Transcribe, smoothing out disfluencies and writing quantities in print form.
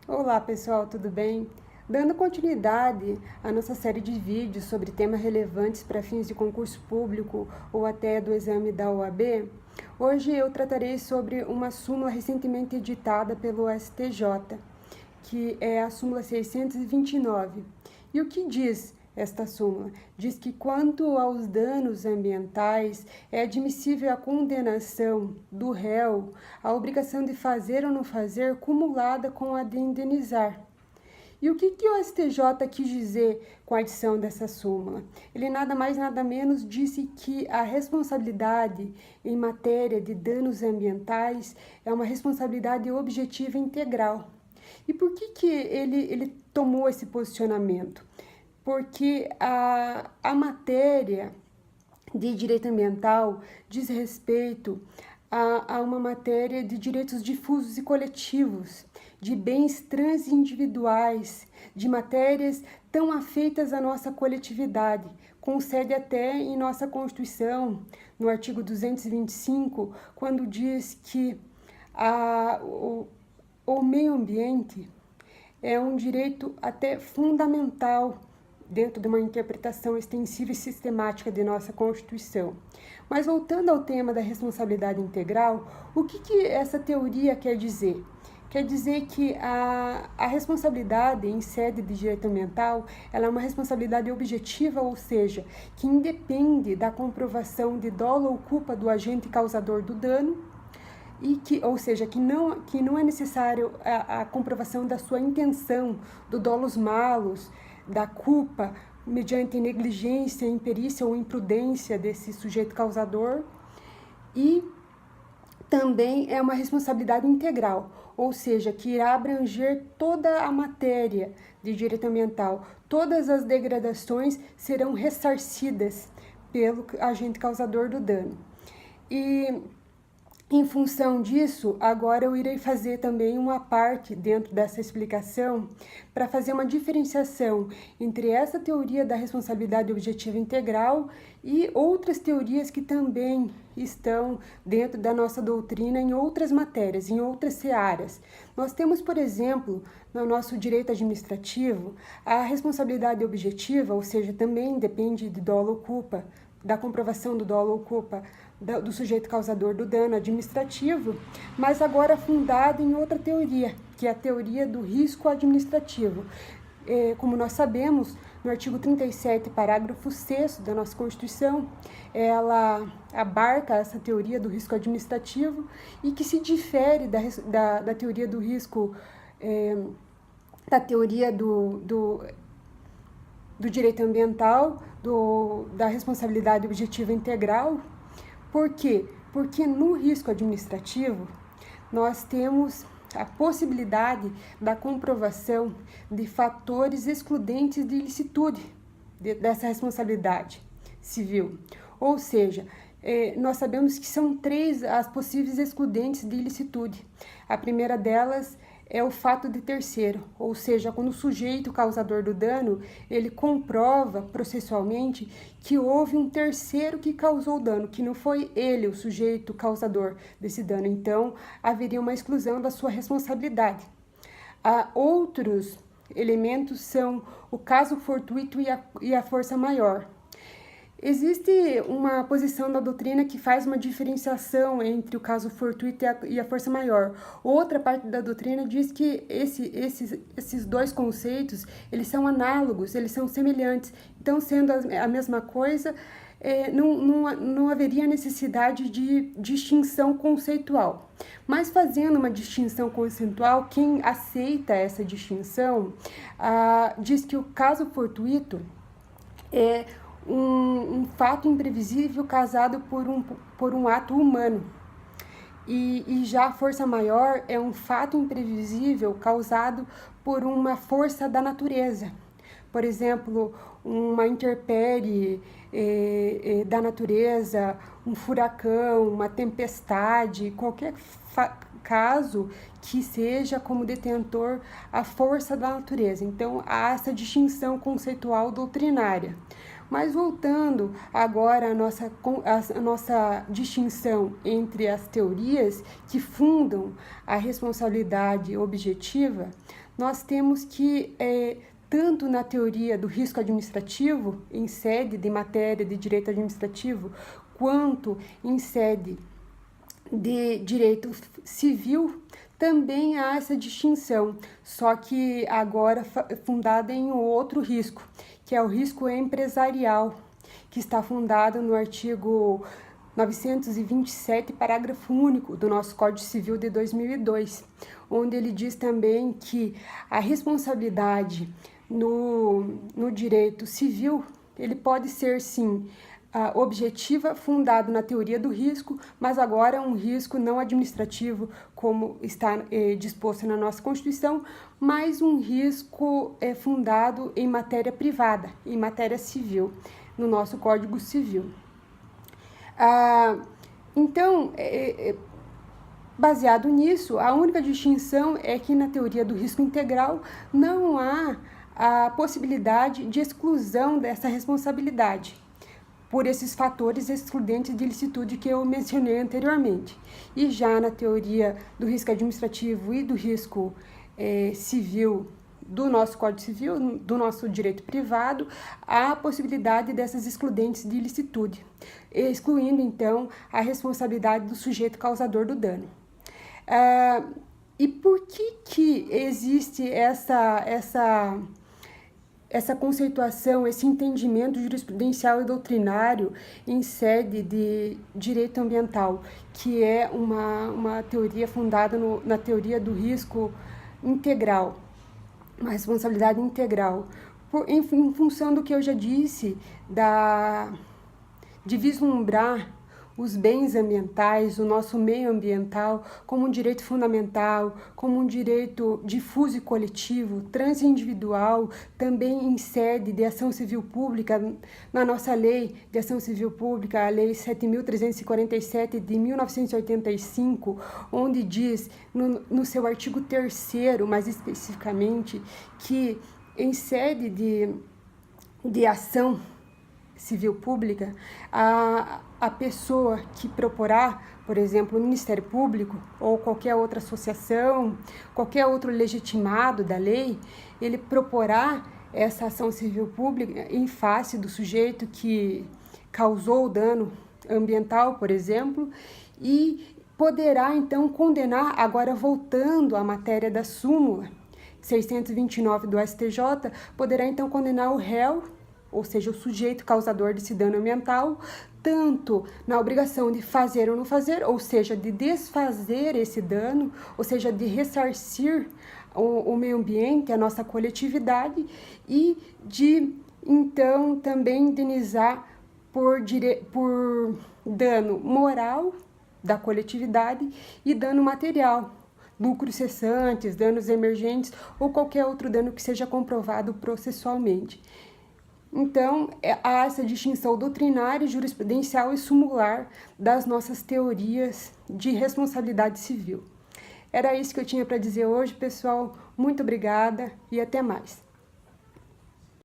Olá pessoal, tudo bem? Dando continuidade à nossa série de vídeos sobre temas relevantes para fins de concurso público ou até do exame da OAB, hoje eu tratarei sobre uma súmula recentemente editada pelo STJ, que é a súmula 629. E o que diz esta súmula? Diz que quanto aos danos ambientais, é admissível a condenação do réu, a obrigação de fazer ou não fazer cumulada com a de indenizar. E o que o STJ quis dizer com a adição dessa súmula? Ele nada mais nada menos disse que a responsabilidade em matéria de danos ambientais é uma responsabilidade objetiva integral. E por que ele tomou esse posicionamento? Porque a matéria de direito ambiental diz respeito a uma matéria de direitos difusos e coletivos, de bens transindividuais, de matérias tão afeitas à nossa coletividade, com sede até em nossa Constituição, no artigo 225, quando diz que o meio ambiente é um direito até fundamental dentro de uma interpretação extensiva e sistemática de nossa Constituição. Mas voltando ao tema da responsabilidade integral, o que essa teoria quer dizer? Quer dizer que a responsabilidade em sede de direito ambiental, ela é uma responsabilidade objetiva, ou seja, que independe da comprovação de dolo ou culpa do agente causador do dano, e ou seja, que não é necessário a comprovação da sua intenção, do dolus malus, da culpa, mediante negligência, imperícia ou imprudência desse sujeito causador, e também é uma responsabilidade integral, ou seja, que irá abranger toda a matéria de direito ambiental. Todas as degradações serão ressarcidas pelo agente causador do dano. E em função disso, agora eu irei fazer também uma parte dentro dessa explicação para fazer uma diferenciação entre essa teoria da responsabilidade objetiva integral e outras teorias que também estão dentro da nossa doutrina em outras matérias, em outras searas. Nós temos, por exemplo, no nosso direito administrativo, a responsabilidade objetiva, ou seja, também depende de dolo ou culpa, da comprovação do dolo ou culpa do sujeito causador do dano administrativo, mas agora fundada em outra teoria, que é a teoria do risco administrativo. Como nós sabemos, no artigo 37, parágrafo 6º da nossa Constituição, ela abarca essa teoria do risco administrativo e que se difere da teoria do risco, da teoria do direito ambiental, da responsabilidade objetiva integral. Por quê? Porque no risco administrativo, nós temos a possibilidade da comprovação de fatores excludentes de ilicitude dessa responsabilidade civil. Ou seja, nós sabemos que são 3 as possíveis excludentes de ilicitude. A primeira delas é o fato de terceiro, ou seja, quando o sujeito causador do dano, ele comprova processualmente que houve um terceiro que causou o dano, que não foi ele o sujeito causador desse dano. Então, haveria uma exclusão da sua responsabilidade. Outros elementos são o caso fortuito e a força maior. Existe uma posição da doutrina que faz uma diferenciação entre o caso fortuito e a força maior. Outra parte da doutrina diz que esses 2 conceitos, eles são análogos, eles são semelhantes. Então, sendo a mesma coisa, não haveria necessidade de distinção conceitual. Mas fazendo uma distinção conceitual, quem aceita essa distinção diz que o caso fortuito é um fato imprevisível causado por um ato humano. E já a força maior é um fato imprevisível causado por uma força da natureza. Por exemplo, uma intempérie da natureza, um furacão, uma tempestade, qualquer caso que seja como detentor a força da natureza. Então, há essa distinção conceitual doutrinária. Mas voltando agora à nossa distinção entre as teorias que fundam a responsabilidade objetiva, nós temos que, tanto na teoria do risco administrativo, em sede de matéria de direito administrativo, quanto em sede de direito civil, também há essa distinção, só que agora fundada em outro risco, que é o risco empresarial, que está fundado no artigo 927, parágrafo único do nosso Código Civil de 2002, onde ele diz também que a responsabilidade no direito civil, ele pode ser, sim, objetiva, fundado na teoria do risco, mas agora é um risco não administrativo, como está disposto na nossa Constituição, mas um risco fundado em matéria privada, em matéria civil, no nosso Código Civil. Então, baseado nisso, a única distinção é que na teoria do risco integral não há a possibilidade de exclusão dessa responsabilidade por esses fatores excludentes de ilicitude que eu mencionei anteriormente. E já na teoria do risco administrativo e do risco civil do nosso Código Civil, do nosso direito privado, há a possibilidade dessas excludentes de ilicitude, excluindo, então, a responsabilidade do sujeito causador do dano. E por que existe essa conceituação, esse entendimento jurisprudencial e doutrinário em sede de direito ambiental, que é uma teoria fundada na teoria do risco integral, uma responsabilidade integral, em função do que eu já disse, de vislumbrar os bens ambientais, o nosso meio ambiental, como um direito fundamental, como um direito difuso e coletivo, transindividual, também em sede de ação civil pública, na nossa lei de ação civil pública, a Lei 7.347 de 1985, onde diz, no seu artigo 3º, mais especificamente, que em sede de ação civil pública, a pessoa que proporá, por exemplo, o Ministério Público ou qualquer outra associação, qualquer outro legitimado da lei, ele proporá essa ação civil pública em face do sujeito que causou o dano ambiental, por exemplo, e poderá, então, condenar, agora voltando à matéria da súmula 629 do STJ, poderá, então, condenar o réu, ou seja, o sujeito causador desse dano ambiental, tanto na obrigação de fazer ou não fazer, ou seja, de desfazer esse dano, ou seja, de ressarcir o meio ambiente, a nossa coletividade, e de, então, também indenizar por dano moral da coletividade e dano material, lucros cessantes, danos emergentes ou qualquer outro dano que seja comprovado processualmente. Então, há essa distinção doutrinária, jurisprudencial e sumular das nossas teorias de responsabilidade civil. Era isso que eu tinha para dizer hoje, pessoal. Muito obrigada e até mais.